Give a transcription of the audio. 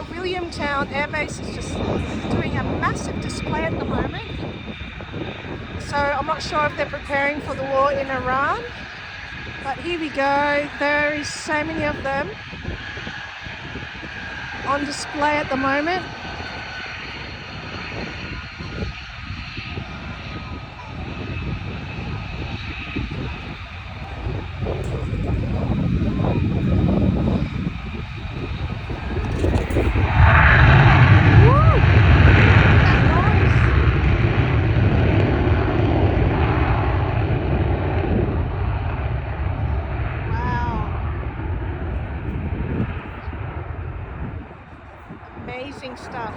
Williamtown Air Base is just doing a massive display at the moment. So I'm not sure if they're preparing for the war in Iran, but here we go. There is so many of them on display at the moment. Amazing stuff.